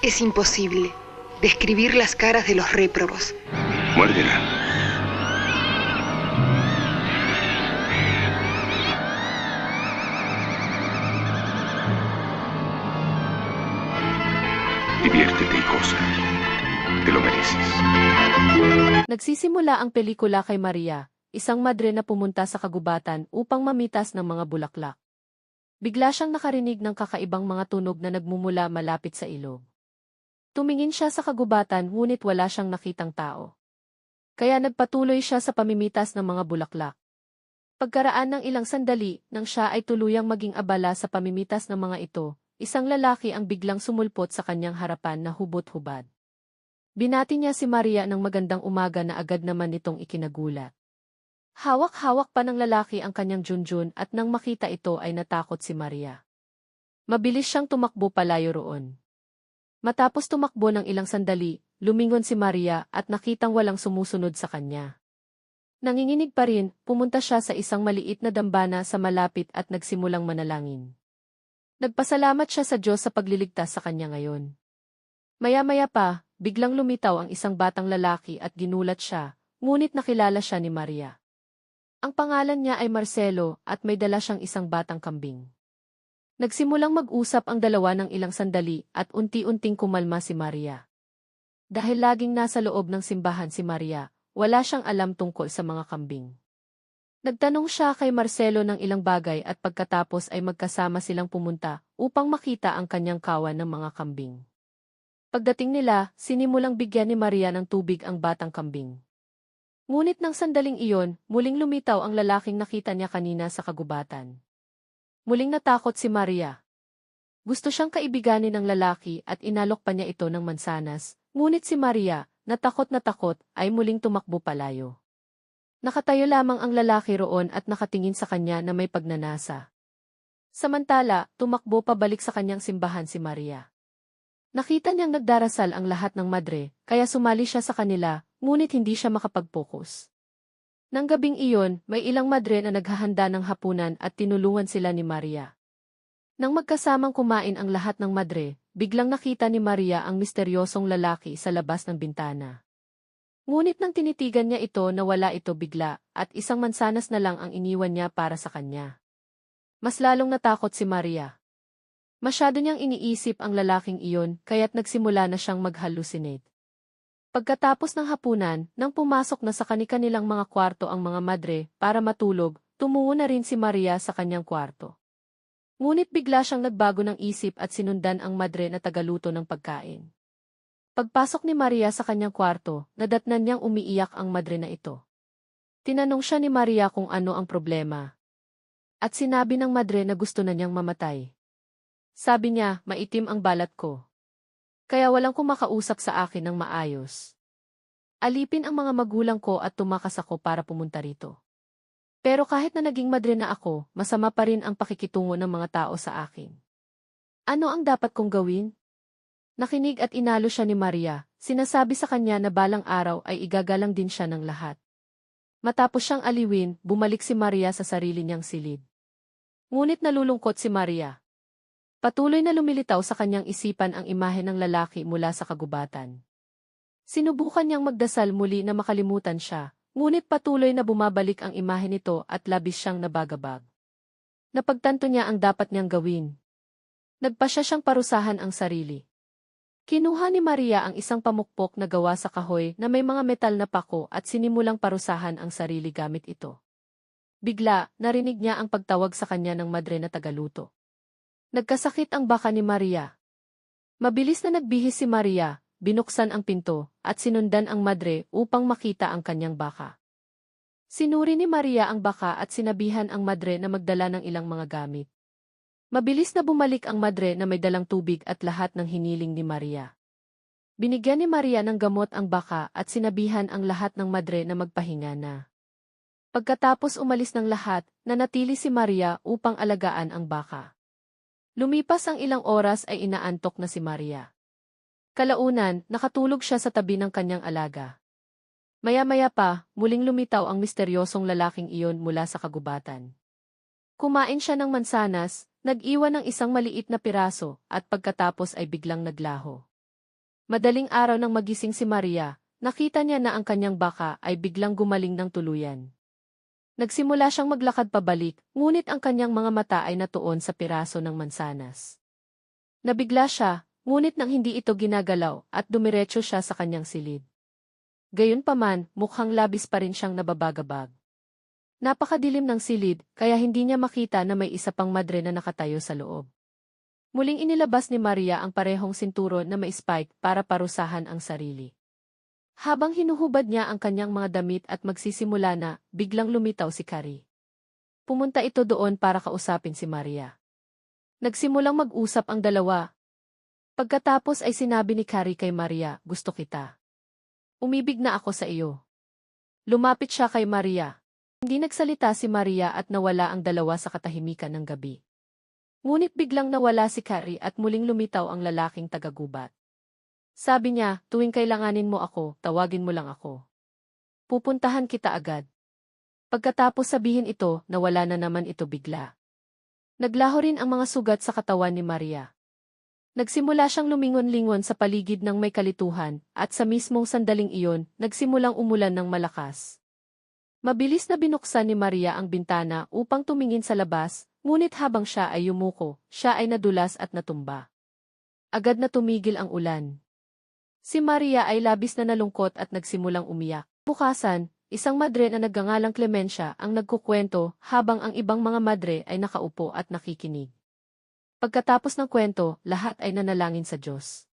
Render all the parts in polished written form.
Es imposible describir las caras de los réprobos. Muérdela. Diviértete y goza. Te lo mereces. Nagsisimula ang pelikula kay Maria, isang madre na pumunta sa kagubatan upang mamitas ng mga bulaklak. Bigla siyang nakarinig ng kakaibang mga tunog na nagmumula malapit sa ilog. Tumingin siya sa kagubatan ngunit wala siyang nakitang tao. Kaya nagpatuloy siya sa pamimitas ng mga bulaklak. Pagkaraan ng ilang sandali, nang siya ay tuluyang maging abala sa pamimitas ng mga ito, isang lalaki ang biglang sumulpot sa kanyang harapan na hubot-hubad. Binati niya si Maria ng magandang umaga na agad naman nitong ikinagulat. Hawak-hawak pa ng lalaki ang kanyang junjun at nang makita ito ay natakot si Maria. Mabilis siyang tumakbo palayo roon. Matapos tumakbo ng ilang sandali, lumingon si Maria at nakitang walang sumusunod sa kanya. Nanginginig pa rin, pumunta siya sa isang maliit na dambana sa malapit at nagsimulang manalangin. Nagpasalamat siya sa Diyos sa pagliligtas sa kanya ngayon. Maya-maya pa, biglang lumitaw ang isang batang lalaki at ginulat siya, ngunit nakilala siya ni Maria. Ang pangalan niya ay Marcelo at may dala siyang isang batang kambing. Nagsimulang mag-usap ang dalawa ng ilang sandali at unti-unting kumalma si Maria. Dahil laging nasa loob ng simbahan si Maria, wala siyang alam tungkol sa mga kambing. Nagtanong siya kay Marcelo ng ilang bagay at pagkatapos ay magkasama silang pumunta upang makita ang kanyang kawan ng mga kambing. Pagdating nila, sinimulang bigyan ni Maria ng tubig ang batang kambing. Ngunit nang sandaling iyon, muling lumitaw ang lalaking nakita niya kanina sa kagubatan. Muling natakot si Maria. Gusto siyang kaibiganin ng lalaki at inalok pa niya ito ng mansanas, ngunit si Maria, na takot, ay muling tumakbo palayo. Nakatayo lamang ang lalaki roon at nakatingin sa kanya na may pagnanasa. Samantala, tumakbo pabalik sa kanyang simbahan si Maria. Nakita niyang nagdarasal ang lahat ng madre, kaya sumali siya sa kanila, ngunit hindi siya makapag-focus. Nang gabing iyon, may ilang madre na naghahanda ng hapunan at tinulungan sila ni Maria. Nang magkasamang kumain ang lahat ng madre, biglang nakita ni Maria ang misteryosong lalaki sa labas ng bintana. Ngunit nang tinitigan niya ito nawala ito bigla, at isang mansanas na lang ang iniwan niya para sa kanya. Mas lalong natakot si Maria. Masyado niyang iniisip ang lalaking iyon kaya't nagsimula na siyang mag-hallucinate. Pagkatapos ng hapunan, nang pumasok na sa kani-kanilang mga kwarto ang mga madre para matulog, tumungo na rin si Maria sa kanyang kwarto. Ngunit bigla siyang nagbago ng isip at sinundan ang madre na tagaluto ng pagkain. Pagpasok ni Maria sa kanyang kwarto, nadatnan niyang umiiyak ang madre na ito. Tinanong siya ni Maria kung ano ang problema. At sinabi ng madre na gusto na niyang mamatay. Sabi niya, maitim ang balat ko. Kaya walang kumakausap sa akin ng maayos. Alipin ang mga magulang ko at tumakas ako para pumunta rito. Pero kahit na naging madre na ako, masama pa rin ang pakikitungo ng mga tao sa akin. Ano ang dapat kong gawin? Nakinig at inalo siya ni Maria, sinasabi sa kanya na balang araw ay igagalang din siya ng lahat. Matapos siyang aliwin, bumalik si Maria sa sarili niyang silid. Ngunit nalulungkot si Maria. Patuloy na lumilitaw sa kanyang isipan ang imahe ng lalaki mula sa kagubatan. Sinubukan niyang magdasal muli na makalimutan siya, ngunit patuloy na bumabalik ang imahe nito at labis siyang nabagabag. Napagtanto niya ang dapat niyang gawin. Nagpasya siyang parusahan ang sarili. Kinuha ni Maria ang isang pamukpok na gawa sa kahoy na may mga metal na pako at sinimulang parusahan ang sarili gamit ito. Bigla, narinig niya ang pagtawag sa kanya ng madre na tagaluto. Nagkasakit ang baka ni Maria. Mabilis na nagbihis si Maria, binuksan ang pinto, at sinundan ang madre upang makita ang kanyang baka. Sinuri ni Maria ang baka at sinabihan ang madre na magdala ng ilang mga gamit. Mabilis na bumalik ang madre na may dalang tubig at lahat ng hiniling ni Maria. Binigyan ni Maria ng gamot ang baka at sinabihan ang lahat ng madre na magpahinga na. Pagkatapos umalis ng lahat, nanatili si Maria upang alagaan ang baka. Lumipas ang ilang oras ay inaantok na si Maria. Kalaunan, nakatulog siya sa tabi ng kanyang alaga. Maya-maya pa, muling lumitaw ang misteryosong lalaking iyon mula sa kagubatan. Kumain siya ng mansanas, nag-iwan ng isang maliit na piraso, at pagkatapos ay biglang naglaho. Madaling araw nang magising si Maria, nakita niya na ang kanyang baka ay biglang gumaling ng tuluyan. Nagsimula siyang maglakad pabalik, ngunit ang kanyang mga mata ay natuon sa piraso ng mansanas. Nabigla siya, ngunit nang hindi ito ginagalaw at dumiretso siya sa kanyang silid. Gayunpaman, mukhang labis pa rin siyang nababagabag. Napakadilim ng silid, kaya hindi niya makita na may isa pang madre na nakatayo sa loob. Muling inilabas ni Maria ang parehong sinturon na may spike para parusahan ang sarili. Habang hinuhubad niya ang kanyang mga damit at magsisimula na, biglang lumitaw si Carrie. Pumunta ito doon para kausapin si Maria. Nagsimulang mag-usap ang dalawa. Pagkatapos ay sinabi ni Carrie kay Maria, "Gusto kita. Umibig na ako sa iyo." Lumapit siya kay Maria. Hindi nagsalita si Maria at nawala ang dalawa sa katahimikan ng gabi. Ngunit biglang nawala si Carrie at muling lumitaw ang lalaking tagagubat. Sabi niya, "Tuwing kailanganin mo ako, tawagin mo lang ako. Pupuntahan kita agad." Pagkatapos sabihin ito, nawala na naman ito bigla. Naglaho rin ang mga sugat sa katawan ni Maria. Nagsimula siyang lumingon-lingon sa paligid ng may kalituhan, at sa mismong sandaling iyon, nagsimulang umulan ng malakas. Mabilis na binuksan ni Maria ang bintana upang tumingin sa labas, ngunit habang siya ay yumuko, siya ay nadulas at natumba. Agad na tumigil ang ulan. Si Maria ay labis na nalungkot at nagsimulang umiyak. Bukasan, isang madre na nagngangalang Clemencia ang nagkukwento habang ang ibang mga madre ay nakaupo at nakikinig. Pagkatapos ng kwento, lahat ay nanalangin sa Diyos.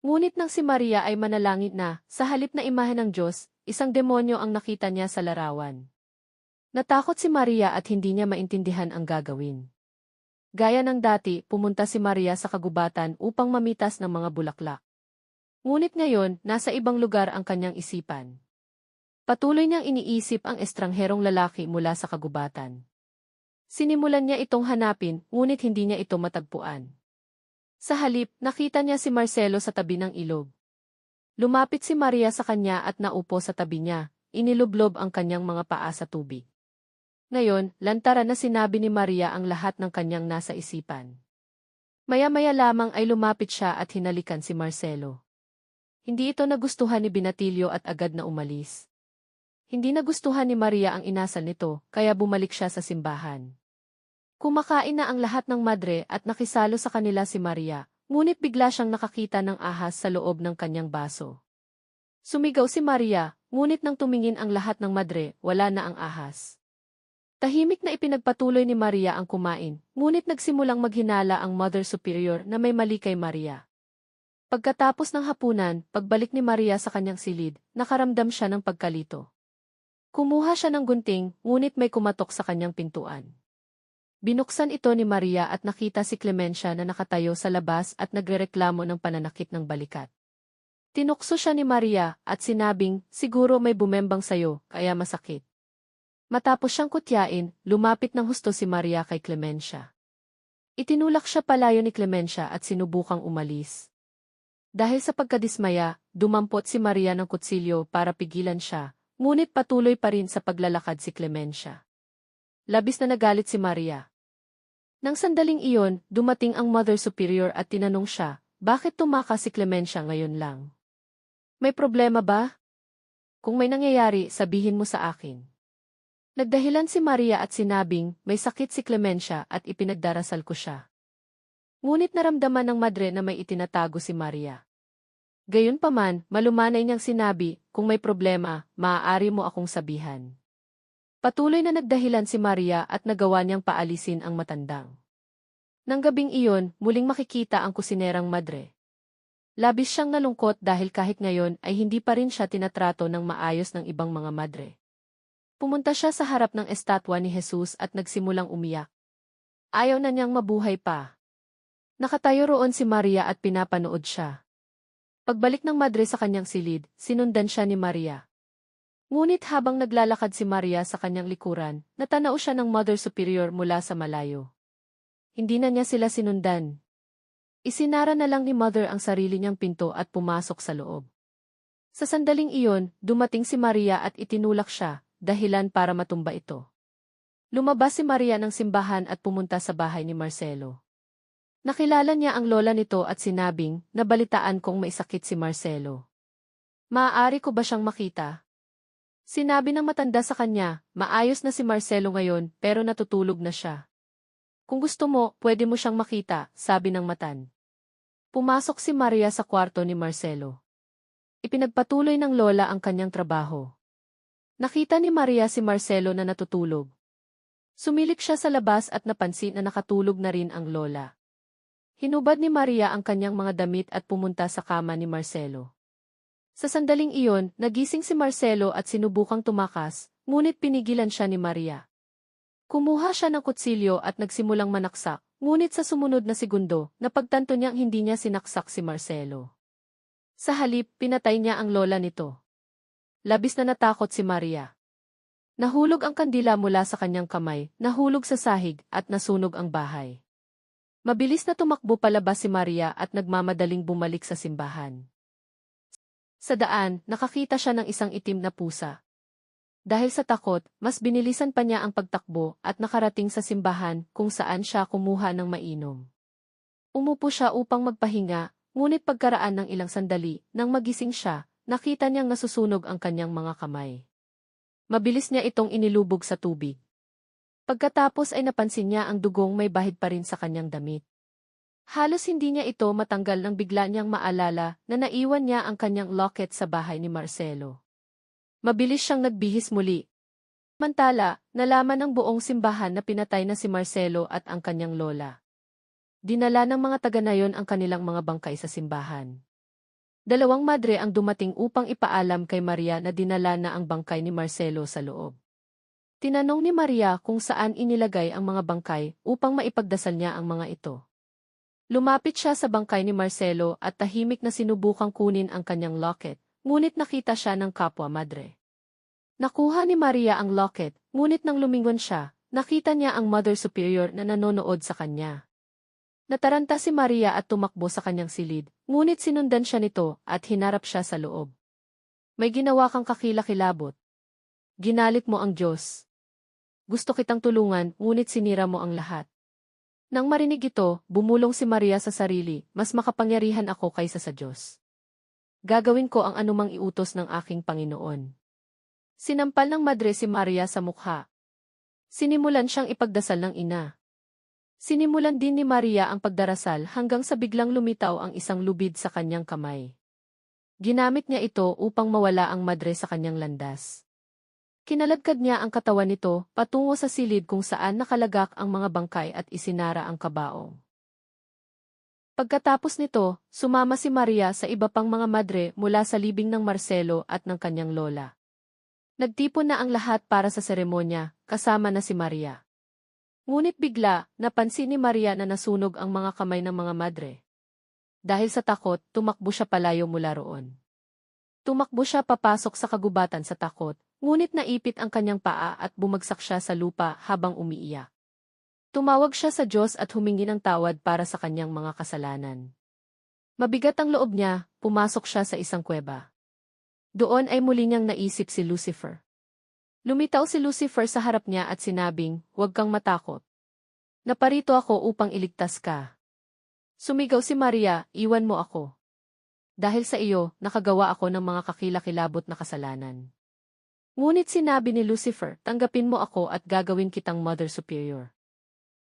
Ngunit nang si Maria ay manalangin na, sa halip na imahe ng Diyos, isang demonyo ang nakita niya sa larawan. Natakot si Maria at hindi niya maintindihan ang gagawin. Gaya ng dati, pumunta si Maria sa kagubatan upang mamitas ng mga bulaklak. Ngunit ngayon, nasa ibang lugar ang kanyang isipan. Patuloy niyang iniisip ang estrangherong lalaki mula sa kagubatan. Sinimulan niya itong hanapin, ngunit hindi niya ito matagpuan. Sa halip, nakita niya si Marcelo sa tabi ng ilog. Lumapit si Maria sa kanya at naupo sa tabi niya, inilublob ang kanyang mga paa sa tubig. Ngayon, lantaran na sinabi ni Maria ang lahat ng kanyang nasa isipan. Maya-maya lamang ay lumapit siya at hinalikan si Marcelo. Hindi ito nagustuhan ni Binatilio at agad na umalis. Hindi nagustuhan ni Maria ang inasal nito, kaya bumalik siya sa simbahan. Kumakain na ang lahat ng madre at nakisalo sa kanila si Maria, ngunit bigla siyang nakakita ng ahas sa loob ng kanyang baso. Sumigaw si Maria, ngunit nang tumingin ang lahat ng madre, wala na ang ahas. Tahimik na ipinagpatuloy ni Maria ang kumain, ngunit nagsimulang maghinala ang Mother Superior na may mali kay Maria. Pagkatapos ng hapunan, pagbalik ni Maria sa kanyang silid, nakaramdam siya ng pagkalito. Kumuha siya ng gunting, ngunit may kumatok sa kanyang pintuan. Binuksan ito ni Maria at nakita si Clemencia na nakatayo sa labas at nagrereklamo ng pananakit ng balikat. Tinukso siya ni Maria at sinabing, "Siguro may bumembang sayo, kaya masakit." Matapos siyang kutyain, lumapit ng husto si Maria kay Clemencia. Itinulak siya palayo ni Clemencia at sinubukang umalis. Dahil sa pagkadismaya, dumampot si Maria ng kutsilyo para pigilan siya, ngunit patuloy pa rin sa paglalakad si Clemencia. Labis na nagalit si Maria. Nang sandaling iyon, dumating ang Mother Superior at tinanong siya, "Bakit tumakas si Clemencia ngayon lang? May problema ba? Kung may nangyayari, sabihin mo sa akin." Nagdahilan si Maria at sinabing, "May sakit si Clemencia at ipinagdarasal ko siya." Ngunit naramdaman ng madre na may itinatago si Maria. Gayunpaman, malumanay niyang sinabi, "Kung may problema, maaari mo akong sabihan." Patuloy na nagdahilan si Maria at nagawa niyang paalisin ang matandang. Nang gabing iyon, muling makikita ang kusinerang madre. Labis siyang nalungkot dahil kahit ngayon ay hindi pa rin siya tinatrato ng maayos ng ibang mga madre. Pumunta siya sa harap ng estatwa ni Jesus at nagsimulang umiyak. Ayaw na niyang mabuhay pa. Nakatayo roon si Maria at pinapanood siya. Pagbalik ng madre sa kanyang silid, sinundan siya ni Maria. Ngunit habang naglalakad si Maria sa kanyang likuran, natanaw siya ng Mother Superior mula sa malayo. Hindi na niya sila sinundan. Isinara na lang ni Mother ang sarili niyang pinto at pumasok sa loob. Sa sandaling iyon, dumating si Maria at itinulak siya, dahilan para matumba ito. Lumabas si Maria ng simbahan at pumunta sa bahay ni Marcelo. Nakilala niya ang lola nito at sinabing, nabalitaan kong may sakit si Marcelo. Maaari ko ba siyang makita? Sinabi ng matanda sa kanya, maayos na si Marcelo ngayon pero natutulog na siya. Kung gusto mo, pwede mo siyang makita, sabi ng matan. Pumasok si Maria sa kwarto ni Marcelo. Ipinagpatuloy ng lola ang kanyang trabaho. Nakita ni Maria si Marcelo na natutulog. Sumilip siya sa labas at napansin na nakatulog na rin ang lola. Hinubad ni Maria ang kanyang mga damit at pumunta sa kama ni Marcelo. Sa sandaling iyon, nagising si Marcelo at sinubukang tumakas, ngunit pinigilan siya ni Maria. Kumuha siya ng kutsilyo at nagsimulang manaksak, ngunit sa sumunod na segundo, napagtanto niyang hindi niya sinaksak si Marcelo. Sa halip, pinatay niya ang lola nito. Labis na natakot si Maria. Nahulog ang kandila mula sa kanyang kamay, nahulog sa sahig, at nasunog ang bahay. Mabilis na tumakbo palabas si Maria at nagmamadaling bumalik sa simbahan. Sa daan, nakakita siya ng isang itim na pusa. Dahil sa takot, mas binilisan pa niya ang pagtakbo at nakarating sa simbahan kung saan siya kumuha ng mainom. Umupo siya upang magpahinga, ngunit pagkaraan ng ilang sandali, nang magising siya, nakita niyang nasusunog ang kanyang mga kamay. Mabilis niya itong inilubog sa tubig. Pagkatapos ay napansin niya ang dugong may bahid pa rin sa kanyang damit. Halos hindi niya ito matanggal nang bigla niyang maalala na naiwan niya ang kanyang locket sa bahay ni Marcelo. Mabilis siyang nagbihis muli. Mantala, nalaman ng buong simbahan na pinatay na si Marcelo at ang kanyang lola. Dinala ng mga taga-nayon ang kanilang mga bangkay sa simbahan. Dalawang madre ang dumating upang ipaalam kay Maria na dinala na ang bangkay ni Marcelo sa loob. Tinanong ni Maria kung saan inilagay ang mga bangkay upang maipagdasal niya ang mga ito. Lumapit siya sa bangkay ni Marcelo at tahimik na sinubukang kunin ang kanyang locket, ngunit nakita siya ng kapwa madre. Nakuha ni Maria ang locket, ngunit nang lumingon siya, nakita niya ang Mother Superior na nanonood sa kanya. Nataranta si Maria at tumakbo sa kanyang silid, ngunit sinundan siya nito at hinarap siya sa loob. May ginawa kang kakilakilabot. Ginalit mo ang Diyos. Gusto kitang tulungan, ngunit sinira mo ang lahat. Nang marinig ito, bumulong si Maria sa sarili, mas makapangyarihan ako kaysa sa Diyos. Gagawin ko ang anumang iutos ng aking Panginoon. Sinampal ng madre si Maria sa mukha. Sinimulan siyang ipagdasal ng ina. Sinimulan din ni Maria ang pagdarasal hanggang sa biglang lumitaw ang isang lubid sa kanyang kamay. Ginamit niya ito upang mawala ang madre sa kanyang landas. Kinaladkad niya ang katawan nito patungo sa silid kung saan nakalagak ang mga bangkay at isinara ang kabaong. Pagkatapos nito, sumama si Maria sa iba pang mga madre mula sa libing ng Marcelo at ng kanyang lola. Nagtipon na ang lahat para sa seremonya, kasama na si Maria. Ngunit bigla, napansin ni Maria na nasunog ang mga kamay ng mga madre. Dahil sa takot, tumakbo siya palayo mula roon. Tumakbo siya papasok sa kagubatan sa takot, ngunit naipit ang kanyang paa at bumagsak siya sa lupa habang umiiyak. Tumawag siya sa Diyos at humingi ng tawad para sa kanyang mga kasalanan. Mabigat ang loob niya, pumasok siya sa isang kuweba. Doon ay muli niyang naisip si Lucifer. Lumitaw si Lucifer sa harap niya at sinabing, "Huwag kang matakot. Naparito ako upang iligtas ka." Sumigaw si Maria, "Iwan mo ako. Dahil sa iyo, nakagawa ako ng mga kakilakilabot na kasalanan." Ngunit sinabi ni Lucifer, "Tanggapin mo ako at gagawin kitang Mother Superior."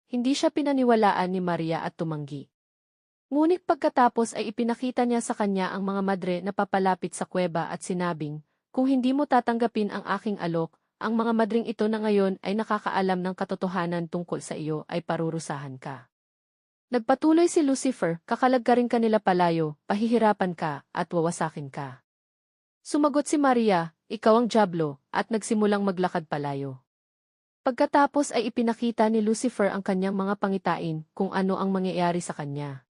Hindi siya pinaniwalaan ni Maria at tumanggi. Ngunit pagkatapos ay ipinakita niya sa kanya ang mga madre na papalapit sa kuweba at sinabing, "Kung hindi mo tatanggapin ang aking alok, ang mga madring ito na ngayon ay nakakaalam ng katotohanan tungkol sa iyo ay parurusahan ka." Nagpatuloy si Lucifer, "Kakalagkarin ka nila palayo, pahihirapan ka, at wawasakin ka." Sumagot si Maria, "Ikaw ang dyablo," at nagsimulang maglakad palayo. Pagkatapos ay ipinakita ni Lucifer ang kanyang mga pangitain kung ano ang mangyayari sa kanya.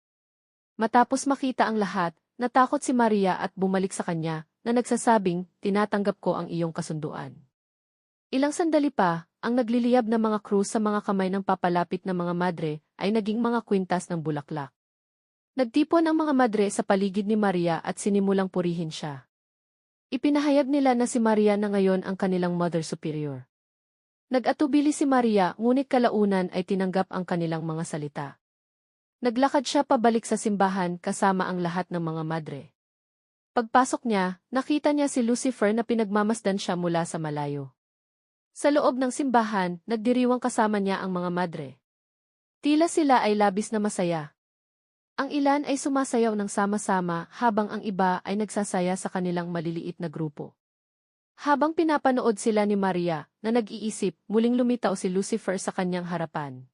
Matapos makita ang lahat, natakot si Maria at bumalik sa kanya, na nagsasabing, "Tinatanggap ko ang iyong kasunduan." Ilang sandali pa, ang nagliliyab na mga krus sa mga kamay ng papalapit na mga madre ay naging mga kwintas ng bulaklak. Nagtipon ang mga madre sa paligid ni Maria at sinimulang purihin siya. Ipinahayag nila na si Maria na ngayon ang kanilang Mother Superior. Nag-atubili si Maria ngunit kalaunan ay tinanggap ang kanilang mga salita. Naglakad siya pabalik sa simbahan kasama ang lahat ng mga madre. Pagpasok niya, nakita niya si Lucifer na pinagmamasdan siya mula sa malayo. Sa loob ng simbahan, nagdiriwang kasama niya ang mga madre. Tila sila ay labis na masaya. Ang ilan ay sumasayaw ng sama-sama habang ang iba ay nagsasaya sa kanilang maliliit na grupo. Habang pinapanood sila ni Maria, na nag-iisip, muling lumitaw si Lucifer sa kanyang harapan.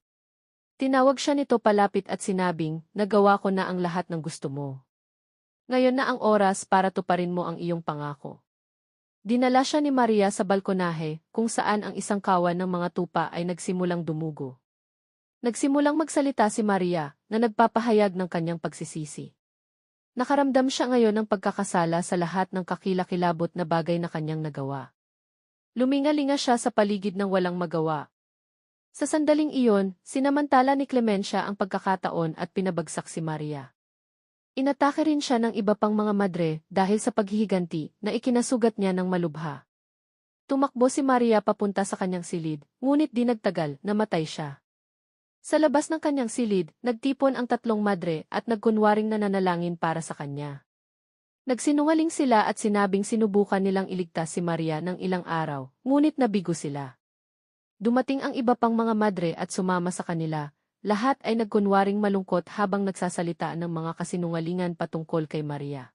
Tinawag siya nito palapit at sinabing, nagawa ko na ang lahat ng gusto mo. Ngayon na ang oras para tuparin mo ang iyong pangako. Dinala siya ni Maria sa balkonahe, kung saan ang isang kawan ng mga tupa ay nagsimulang dumugo. Nagsimulang magsalita si Maria, na nagpapahayag ng kanyang pagsisisi. Nakaramdam siya ngayon ng pagkakasala sa lahat ng kakilakilabot na bagay na kanyang nagawa. Lumingalinga siya sa paligid ng walang magawa. Sa sandaling iyon, sinamantala ni Clemencia ang pagkakataon at pinabagsak si Maria. Inatake rin siya ng iba pang mga madre dahil sa paghihiganti na ikinasugat niya ng malubha. Tumakbo si Maria papunta sa kanyang silid, ngunit di nagtagal, namatay siya. Sa labas ng kanyang silid, nagtipon ang tatlong madre at nagkunwaring nananalangin para sa kanya. Nagsinungaling sila at sinabing sinubukan nilang iligtas si Maria ng ilang araw, ngunit nabigo sila. Dumating ang iba pang mga madre at sumama sa kanila. Lahat ay nagkunwaring malungkot habang nagsasalita ng mga kasinungalingan patungkol kay Maria.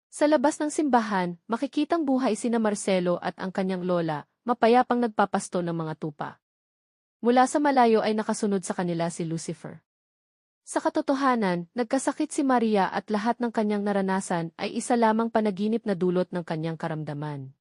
Sa labas ng simbahan, makikitang buhay sina Marcelo at ang kanyang lola, mapayapang nagpapasto ng mga tupa. Mula sa malayo ay nakasunod sa kanila si Lucifer. Sa katotohanan, nagkasakit si Maria at lahat ng kanyang naranasan ay isa lamang panaginip na dulot ng kanyang karamdaman.